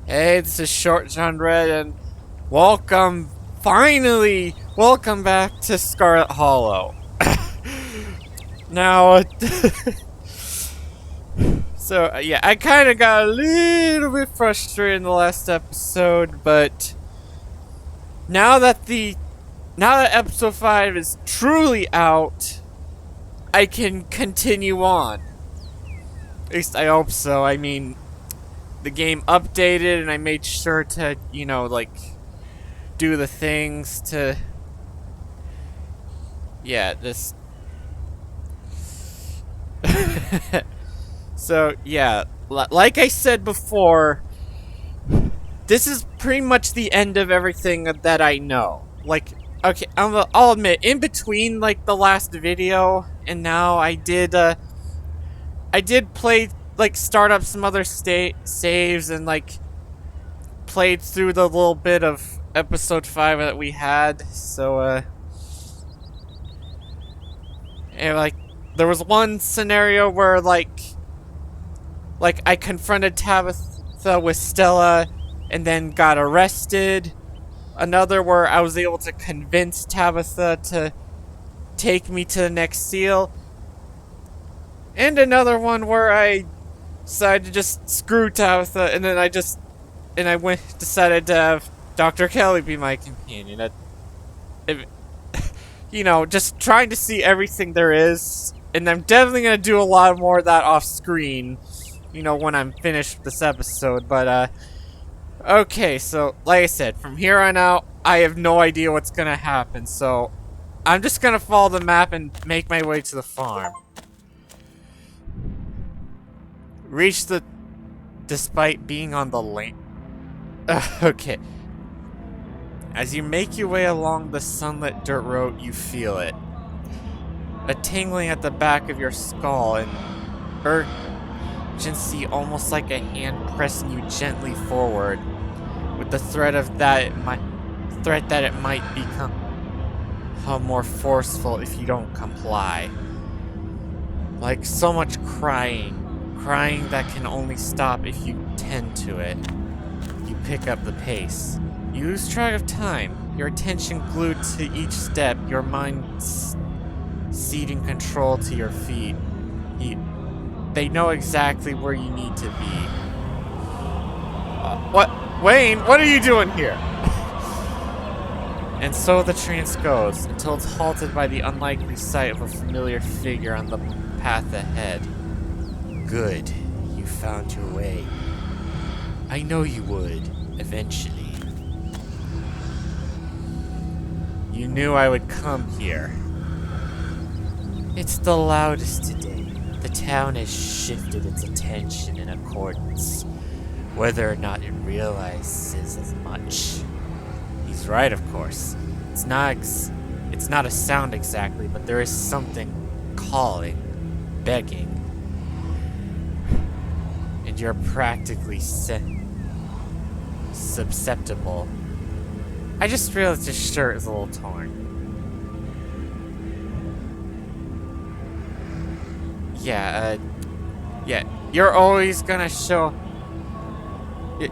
Hey, this is Short John Red, and welcome back to Scarlet Hollow. Now, yeah, I kind of got a little bit frustrated in the last episode, but now that episode 5 is truly out, I can continue on. At least I hope so. I mean, the game updated and I made sure to, do the things to... Yeah, this... So, yeah, like I said before, this is pretty much the end of everything that I know. Like, okay, I'll admit, in between, the last video and now, I did play, start up some other saves and, played through the little bit of episode 5 that we had, so, and, there was one scenario where, I confronted Tabitha with Stella and then got arrested. Another where I was able to convince Tabitha to take me to the next seal. And another one where I decided to just screw Tabitha, and then decided to have Dr. Kelly be my companion. Just trying to see everything there is, and I'm definitely gonna do a lot more of that off screen, when I'm finished with this episode, but, okay, so, like I said, from here on out, I have no idea what's gonna happen, so I'm just gonna follow the map and make my way to the farm. Despite being on the lane. Okay. As you make your way along the sunlit dirt road, you feel it. A tingling at the back of your skull and urgency, almost like a hand pressing you gently forward, with the threat that it might become more forceful if you don't comply. Like so much crying that can only stop if you tend to it. You pick up the pace. You lose track of time, your attention glued to each step, your mind ceding control to your feet. They know exactly where you need to be. What? Wayne, what are you doing here? And so the trance goes, until it's halted by the unlikely sight of a familiar figure on the path ahead. Good, you found your way. I know you would, eventually. You knew I would come here. It's the loudest today. The town has shifted its attention in accordance, whether or not it realizes as much. He's right, of course. It's not a sound exactly, but there is something calling, begging. And you're practically susceptible. I just realized his shirt is a little torn. Yeah, you're always gonna show...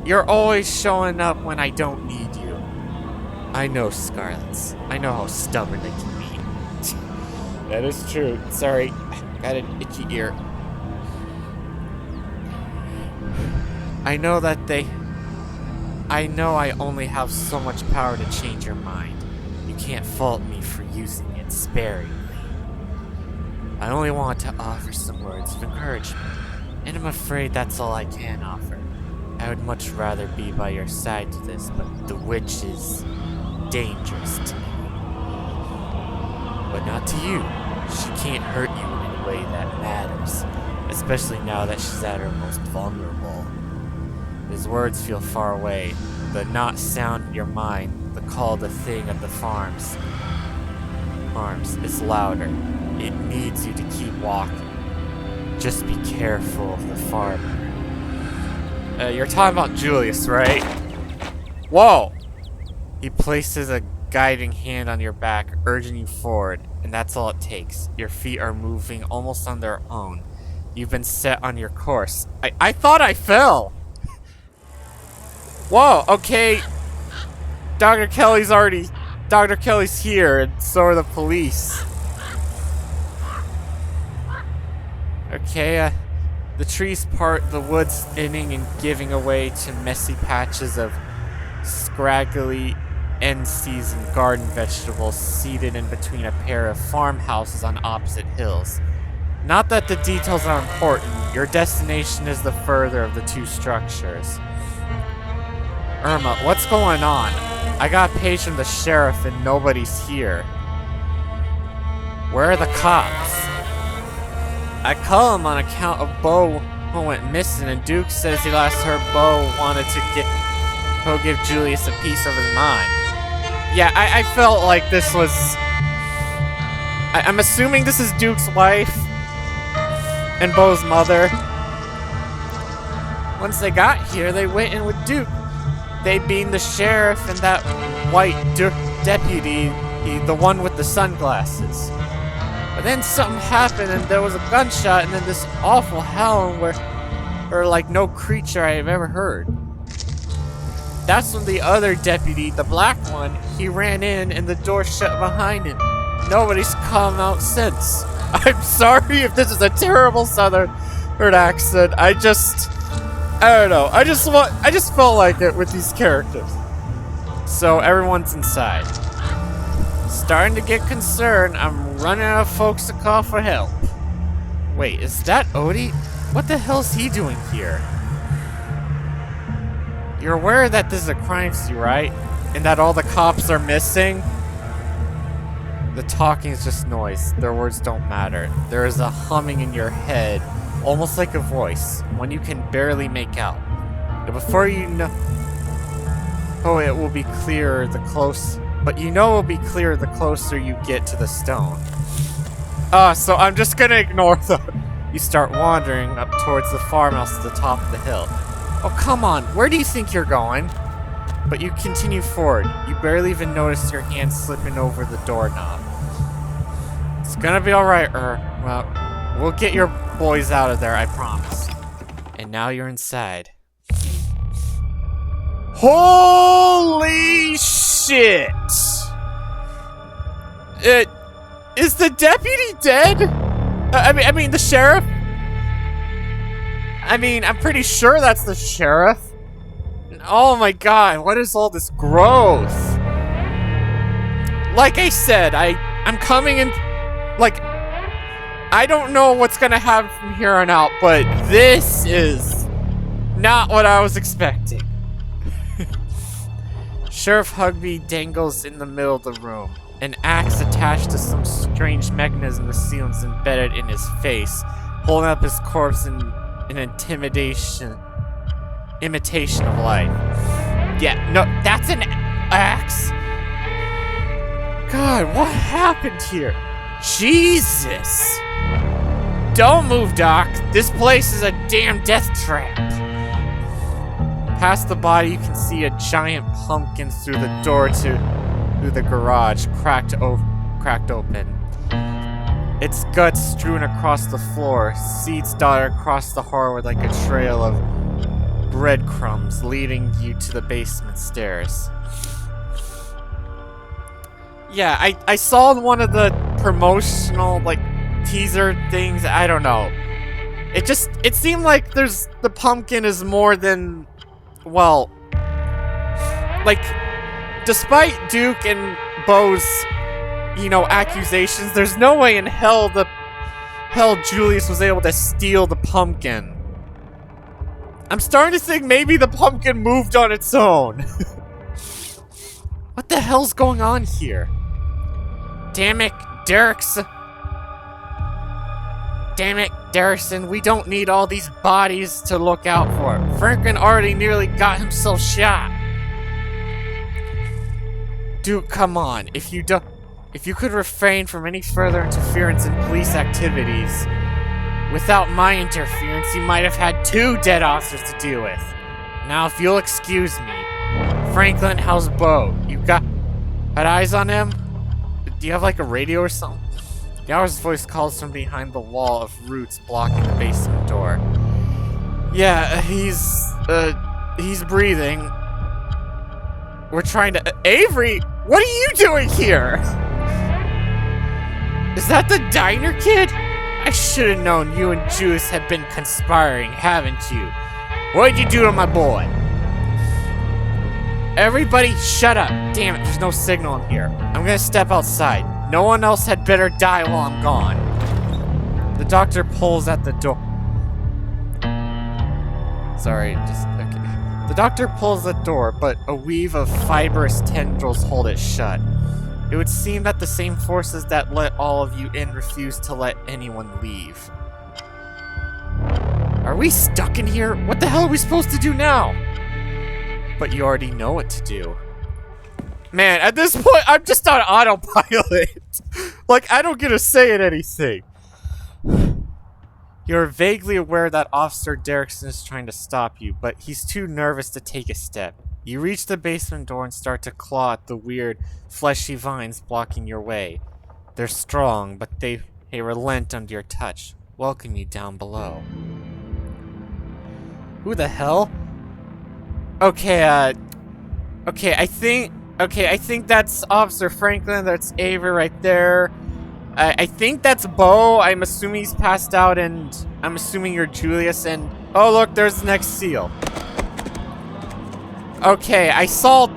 You're always showing up when I don't need you. I know, Scarlet. I know how stubborn they can be. That is true. Sorry, got an itchy ear. I know I only have so much power to change your mind. You can't fault me for using it sparingly. I only want to offer some words of encouragement, and I'm afraid that's all I can offer. I would much rather be by your side to this, but the witch is dangerous to me. But not to you. She can't hurt you in any way that matters, especially now that she's at her most vulnerable. His words feel far away, the not sound in your mind, the call of the thing at the farms is louder. It needs you to keep walking. Just be careful of the farmer. You're talking about Julius, right? Whoa! He places a guiding hand on your back, urging you forward, and that's all it takes. Your feet are moving almost on their own. You've been set on your course. I thought I fell! Whoa, okay. Dr. Kelly's here, and so are the police. Okay, the trees part, the woods thinning and giving away to messy patches of scraggly, end-season garden vegetables seated in between a pair of farmhouses on opposite hills. Not that the details are important, your destination is the further of the two structures. Irma, what's going on? I got a page from the sheriff and nobody's here. Where are the cops? I call him on account of Bo who went missing, and Duke says he last heard Bo wanted to go give Julius a piece of his mind. Yeah, I felt like this was... I'm assuming this is Duke's wife and Bo's mother. Once they got here, they went in with Duke. They being the sheriff and that white deputy, the one with the sunglasses. But then something happened and there was a gunshot and then this awful howl where like no creature I have ever heard. That's when the other deputy, the black one, he ran in and the door shut behind him. Nobody's come out since. I'm sorry if this is a terrible southern accent. I don't know. I just felt like it with these characters. So everyone's inside. Starting to get concerned. I'm running out of folks to call for help. Wait, is that Odie? What the hell's he doing here? You're aware that this is a crime scene, right? And that all the cops are missing? The talking is just noise. Their words don't matter. There is a humming in your head, almost like a voice, one you can barely make out. But before you know... Oh, it will be clearer the close... But you know it will be clearer the closer you get to the stone. So I'm just gonna ignore them. You start wandering up towards the farmhouse at the top of the hill. Oh, come on. Where do you think you're going? But you continue forward. You barely even notice your hand slipping over the doorknob. It's gonna be alright, Well, we'll get your boys out of there, I promise. And now you're inside. Holy shit! Is the deputy dead? I mean, the sheriff? I mean, I'm pretty sure that's the sheriff. Oh my god, what is all this growth? Like I said, I'm coming in... Like, I don't know what's gonna happen from here on out, but this is not what I was expecting. Sheriff Hugby dangles in the middle of the room. An axe attached to some strange mechanism in the ceiling is embedded in his face, holding up his corpse in an imitation of life. Yeah, no, that's an axe. God, what happened here? Jesus! Don't move, Doc. This place is a damn death trap. Past the body, you can see a giant pumpkin through the door through the garage, cracked open. Its guts strewn across the floor, seeds dotted across the hardwood like a trail of breadcrumbs leading you to the basement stairs. Yeah, I saw one of the promotional, like, teaser things. I don't know. It seemed like the pumpkin is more than, well, like, despite Duke and Bo's, you know, accusations, there's no way in hell Julius was able to steal the pumpkin. I'm starting to think maybe the pumpkin moved on its own. What the hell's going on here? Damn it, Derrickson, we don't need all these bodies to look out for. Franklin already nearly got himself shot. Dude, come on. If you could refrain from any further interference in police activities, without my interference, you might have had 2 dead officers to deal with. Now, if you'll excuse me. Franklin, how's Bo? You got eyes on him? Do you have like a radio or something? Yow's voice calls from behind the wall of roots blocking the basement door. Yeah, he's breathing. We're trying to... Avery, what are you doing here? Is that the diner kid? I should have known you and Juice had been conspiring, haven't you? What'd you do to my boy? Everybody, shut up. Damn it, there's no signal in here. I'm gonna step outside. No one else had better die while I'm gone. The doctor pulls at the door. Sorry, just... okay. The doctor pulls the door, but a weave of fibrous tendrils hold it shut. It would seem that the same forces that let all of you in refuse to let anyone leave. Are we stuck in here? What the hell are we supposed to do now? But you already know what to do. Man, at this point, I'm just on autopilot. Like, I don't get a say in anything. You're vaguely aware that Officer Derrickson is trying to stop you, but he's too nervous to take a step. You reach the basement door and start to claw at the weird, fleshy vines blocking your way. They're strong, but they relent under your touch, welcome you down below. Who the hell? Okay, I think that's Officer Franklin, that's Avery right there. I think that's Bo. I'm assuming he's passed out, and I'm assuming you're Julius, and... Oh, look, there's the next seal. Okay, I saw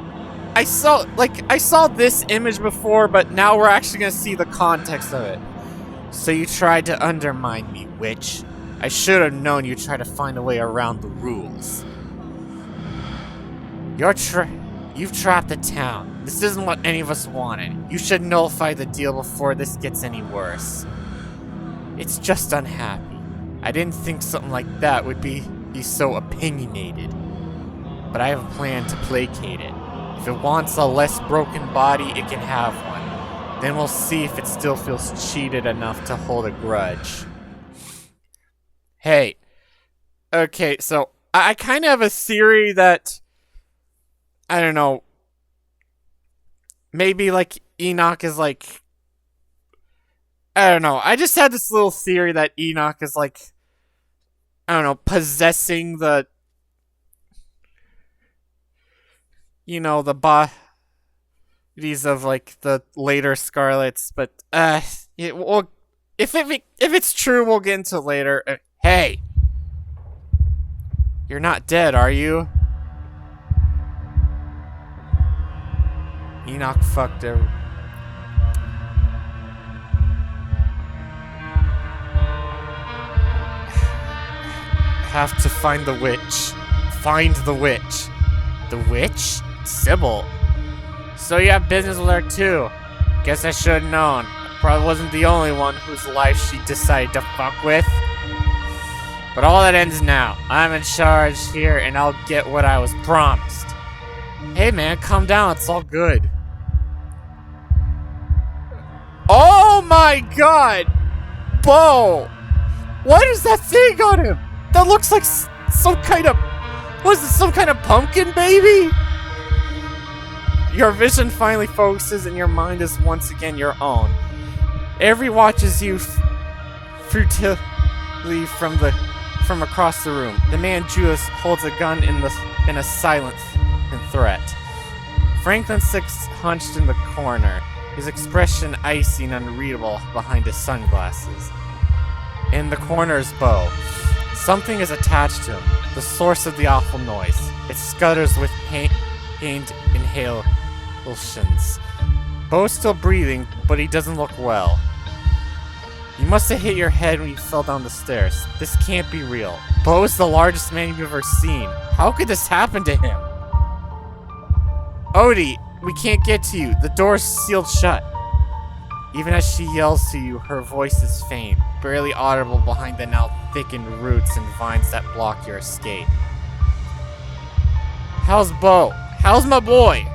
this image before, but now we're actually gonna see the context of it. So you tried to undermine me, witch. I should have known you'd try to find a way around the rules. You've trapped the town. This isn't what any of us wanted. You should nullify the deal before this gets any worse. It's just unhappy. I didn't think something like that would be so opinionated. But I have a plan to placate it. If it wants a less broken body, it can have one. Then we'll see if it still feels cheated enough to hold a grudge. Hey. Okay, so I kind of have a theory that... I don't know. Maybe, like, Enoch is, like... I don't know. I just had this little theory that Enoch is, like... I don't know, possessing the... You know, the bodies of, like, the later Scarlets. But, well, if it's true, we'll get into it later. Hey! You're not dead, are you? Enoch fucked her. Have to find the witch. Find the witch. The witch? Sybil. So you have business with her too. Guess I should have known. I probably wasn't the only one whose life she decided to fuck with. But all that ends now. I'm in charge here and I'll get what I was promised. Hey man, calm down. It's all good. Oh my god! Bo! What is that thing on him? That looks like some kind of... What is this, some kind of pumpkin baby? Your vision finally focuses and your mind is once again your own. Avery watches you futilely from across the room. The man Julius holds a gun in a silent threat. Franklin sits hunched in the corner, his expression icy and unreadable behind his sunglasses. In the corner is Bo. Something is attached to him, the source of the awful noise. It scutters with pained inhalations. Bo's still breathing, but he doesn't look well. You must have hit your head when you fell down the stairs. This can't be real. Bo's the largest man you've ever seen. How could this happen to him? Odie, we can't get to you. The door's sealed shut. Even as she yells to you, her voice is faint, barely audible behind the now thickened roots and vines that block your escape. How's Bo? How's my boy?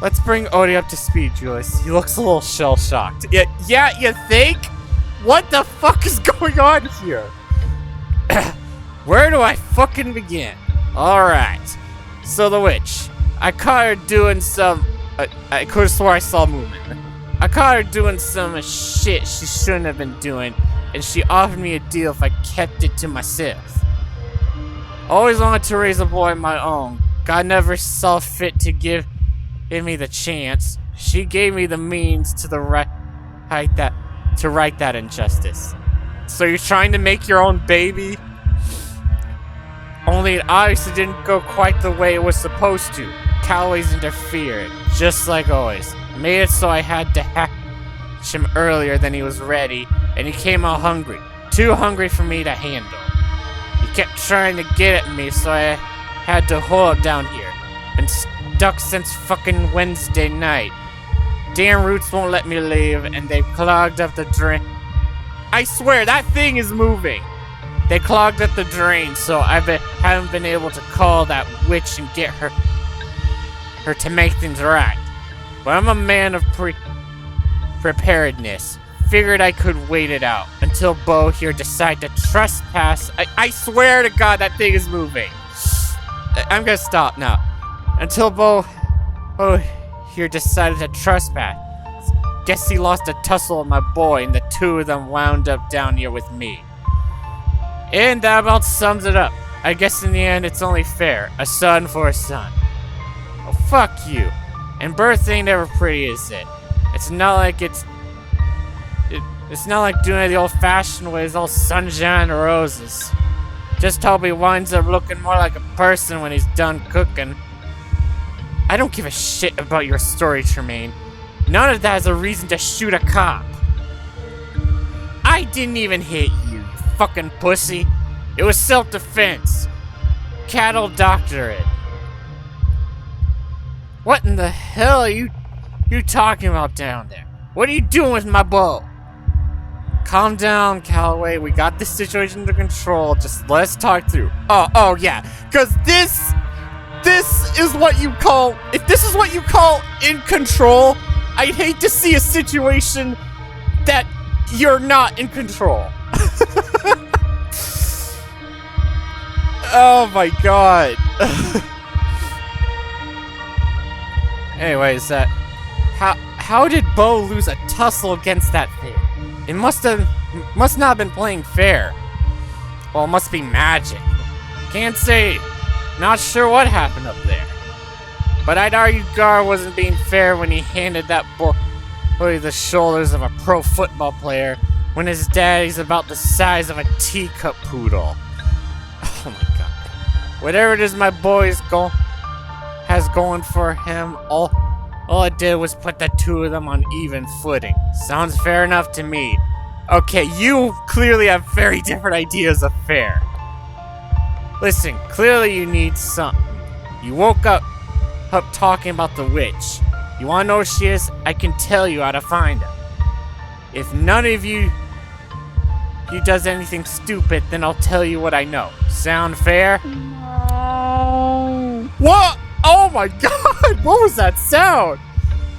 Let's bring Odie up to speed, Julius. He looks a little shell-shocked. Yeah, you think? What the fuck is going on here? Where do I fucking begin? Alright. So the witch. I caught her doing some... I could have swore I saw movement. I caught her doing some shit she shouldn't have been doing, and she offered me a deal if I kept it to myself. Always wanted to raise a boy of my own. God never saw fit to give me the chance. She gave me the means to right that injustice. So you're trying to make your own baby? Only it obviously didn't go quite the way it was supposed to. Calloway's interfered, just like always. Made it so I had to hatch him earlier than he was ready, and he came out hungry. Too hungry for me to handle. He kept trying to get at me, so I had to hold down here. Been stuck since fucking Wednesday night. Damn roots won't let me leave, and they've clogged up the drain. I swear, that thing is moving! They clogged up the drain, so I haven't been able to call that witch and get her to make things right. But I'm a man of preparedness. Figured I could wait it out until Bo here decided to trespass. I swear to God that thing is moving. I'm gonna stop now. Until Bo here decided to trespass. Guess he lost a tussle with my boy and the two of them wound up down here with me. And that about sums it up. I guess in the end it's only fair. A son for a son. Oh, fuck you. And birth ain't ever pretty, is it? It's not like it's not like doing it the old-fashioned ways, all sunshine and roses. Just hope he winds up looking more like a person when he's done cooking. I don't give a shit about your story, Tremaine. None of that is a reason to shoot a cop. I didn't even hit you, you fucking pussy. It was self-defense. Cattle doctorate. What in the hell are you talking about down there? What are you doing with my bow? Calm down, Calloway. We got this situation under control. Just let's talk through. Oh yeah. Cause this is what you call, if this is what you call in control, I'd hate to see a situation that you're not in control. Oh my god. Anyways, how did Bo lose a tussle against that thing? It must not have been playing fair. Well, it must be magic. Can't say. Not sure what happened up there. But I'd argue Gar wasn't being fair when he handed that boy the shoulders of a pro football player when his daddy's about the size of a teacup poodle. Oh my god. Whatever it is my boy has going for him, all I did was put the two of them on even footing. Sounds fair enough to me. Okay, you clearly have very different ideas of fair. Listen, clearly you need something. You woke up talking about the witch. You wanna know where she is? I can tell you how to find her. If none of you does anything stupid, then I'll tell you what I know. Sound fair? No. What? Oh my god! What was that sound?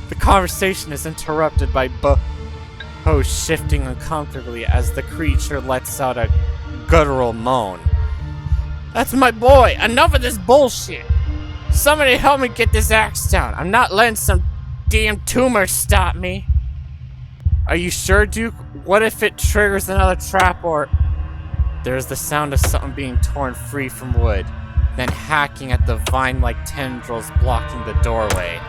The conversation is interrupted by Bo shifting uncomfortably as the creature lets out a guttural moan. That's my boy! Enough of this bullshit! Somebody help me get this axe down. I'm not letting some damn tumor stop me. Are you sure, Duke? What if it triggers another trap or... There's the sound of something being torn free from wood, then hacking at the vine-like tendrils blocking the doorway.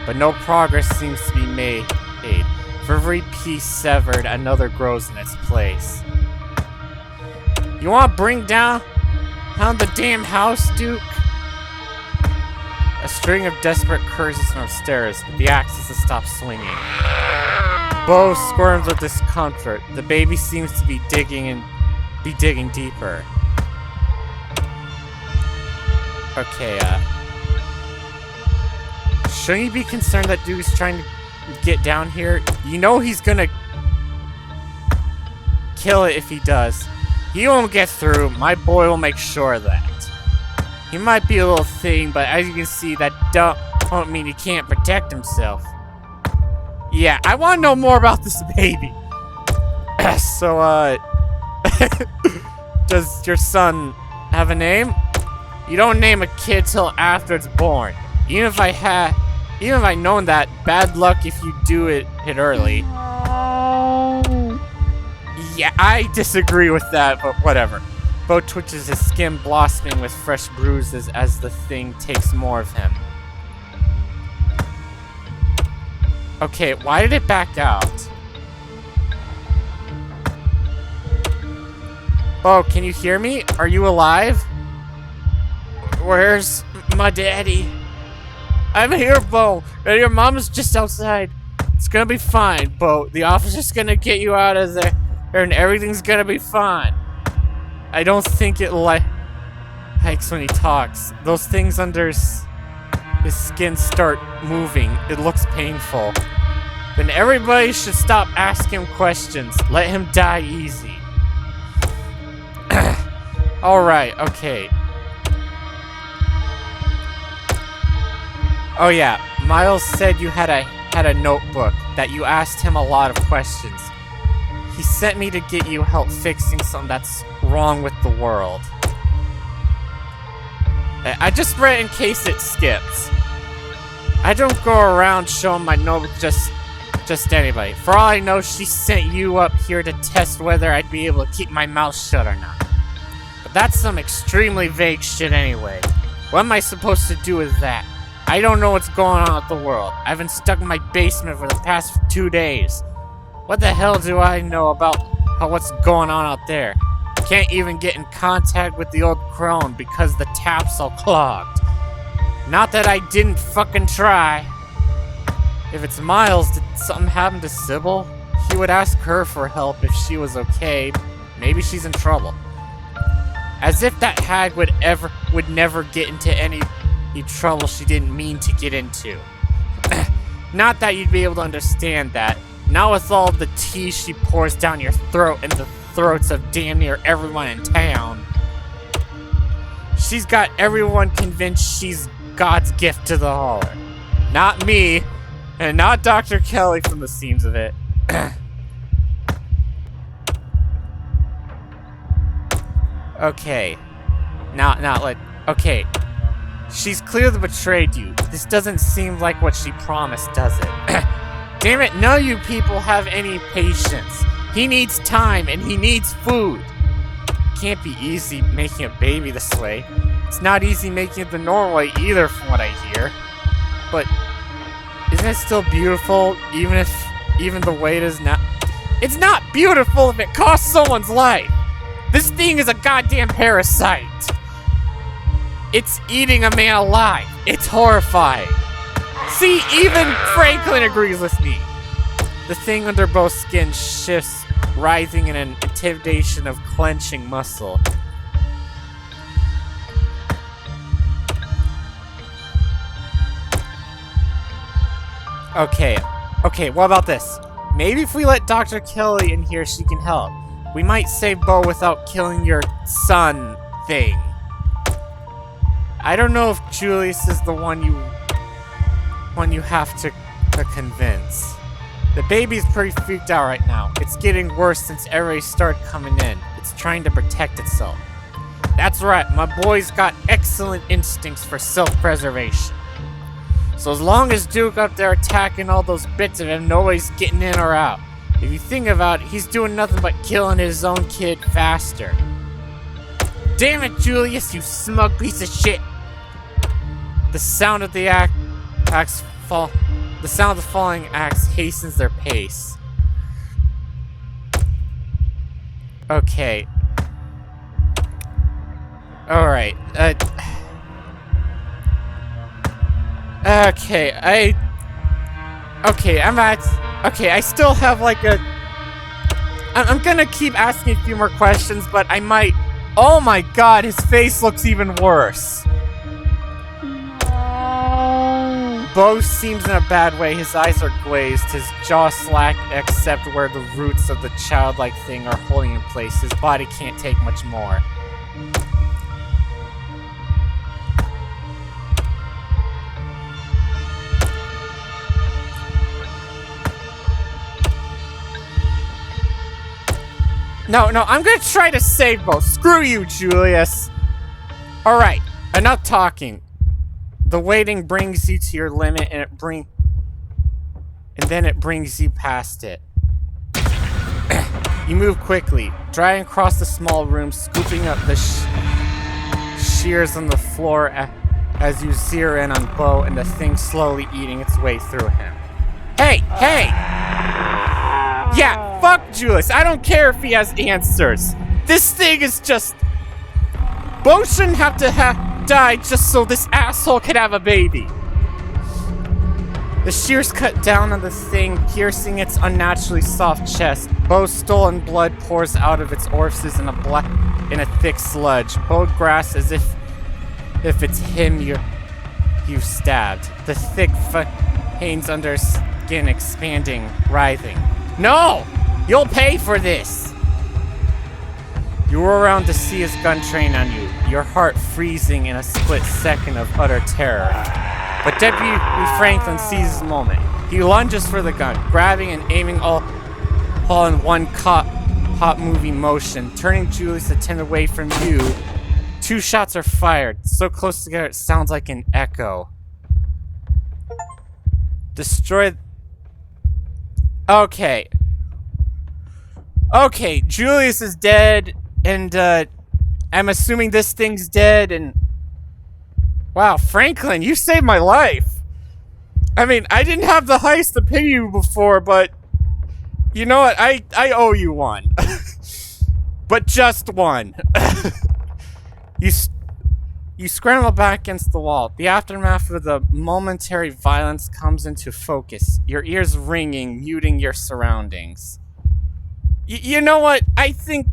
But no progress seems to be made. For every piece severed, another grows in its place. You want to bring down the damn house, Duke? A string of desperate curses from upstairs, but the axe doesn't stop swinging. Bo squirms with discomfort. The baby seems to be digging deeper. Okay, shouldn't you be concerned that dude's trying to get down here? You know he's gonna kill it if he does. He won't get through. My boy will make sure of that. He might be a little thing, but as you can see, that don't mean he can't protect himself. Yeah, I want to know more about this baby. So, does your son have a name? You don't name a kid till after it's born. Even if I'd known that, bad luck if you do it early. Yeah, I disagree with that, but whatever. Bo twitches, his skin blossoming with fresh bruises as the thing takes more of him. Okay, why did it back out? Bo, can you hear me? Are you alive? Where's my daddy? I'm here, Bo. And your mom's just outside. It's gonna be fine, Bo. The officer's gonna get you out of there, and everything's gonna be fine. I don't think it likes when he talks. Those things under his skin start moving. It looks painful. Then everybody should stop asking him questions. Let him die easy. Alright, okay. Oh yeah, Miles said you had a notebook, that you asked him a lot of questions. He sent me to get you help fixing something that's wrong with the world. I just read in case it skips. I don't go around showing my notebook just anybody. For all I know, she sent you up here to test whether I'd be able to keep my mouth shut or not. But that's some extremely vague shit anyway. What am I supposed to do with that? I don't know what's going on with the world. I've been stuck in my basement for the past 2 days. What the hell do I know about what's going on out there? Can't even get in contact with the old crone because the tap's all clogged. Not that I didn't fucking try. If it's Miles, did something happen to Sybil? He would ask her for help if she was okay. Maybe she's in trouble. As if that hag would never get into any trouble she didn't mean to get into. Not that you'd be able to understand that. Not with all the tea she pours down your throat and the throats of damn near everyone in town. She's got everyone convinced she's God's gift to the holler. Not me, and not Dr. Kelly from the seams of it. Okay. Okay. She's clearly betrayed you. This doesn't seem like what she promised, does it? Damn it, none of you people have any patience. He needs time, and he needs food. It can't be easy making a baby this way. It's not easy making it the normal way either, from what I hear. But isn't it still beautiful, even the way it is now? It's not beautiful if it costs someone's life. This thing is a goddamn parasite. It's eating a man alive. It's horrifying. See, even Franklin agrees with me. The thing under both skin shifts, writhing in an intimidation of clenching muscle. Okay, what about this? Maybe if we let Dr. Kelly in here, she can help. We might save Bo without killing your son thing. I don't know if Julius is the one you have to convince. The baby's pretty freaked out right now. It's getting worse since everybody started coming in. It's trying to protect itself. That's right, my boy's got excellent instincts for self-preservation. So as long as Duke up there attacking all those bits of him, nobody's getting in or out. If you think about it, he's doing nothing but killing his own kid faster. Damn it, Julius, you smug piece of shit! The sound of the falling axe hastens their pace. Okay. Alright. I still have like a... I'm gonna keep asking a few more questions, but I might... Oh my god, his face looks even worse. Bo seems in a bad way. His eyes are glazed, his jaw slack except where the roots of the childlike thing are holding in place. His body can't take much more. No, I'm gonna try to save Bo. Screw you, Julius. Alright, enough talking. The waiting brings you to your limit, and then it brings you past it. You move quickly, driving across the small room, scooping up the shears on the floor as you zero in on Bo and the thing slowly eating its way through him. Hey! Hey! Yeah, fuck Julius. I don't care if he has answers. This thing is just... Bo shouldn't have to die just so this asshole could have a baby. The shears cut down on the thing, piercing its unnaturally soft chest. Bo's stolen blood pours out of its orifices in a thick sludge. Bo grasps as if it's him you stabbed. The thick veins under his skin expanding, writhing. No! You'll pay for this! You whirl around to see his gun train on you, your heart freezing in a split second of utter terror. But Deputy Franklin seizes the moment. He lunges for the gun, grabbing and aiming all in one hot movie motion, turning Julius' attention away from you. 2 shots are fired, so close together it sounds like an echo. Destroy... Okay, Julius is dead, and I'm assuming this thing's dead, and... Wow, Franklin, you saved my life! I mean, I didn't have the heist to pay you before, but... You know what, I owe you one. But just one. You scramble back against the wall. The aftermath of the momentary violence comes into focus, your ears ringing, muting your surroundings. You know what? I think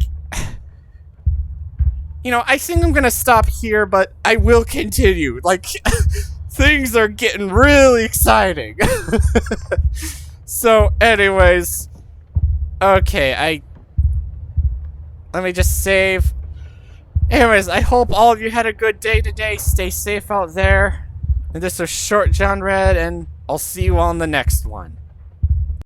I'm gonna stop here, but I will continue. Like, things are getting really exciting. So, anyways, okay, let me just save. Anyways, I hope all of you had a good day today. Stay safe out there. And this was Short John Red, and I'll see you on the next one.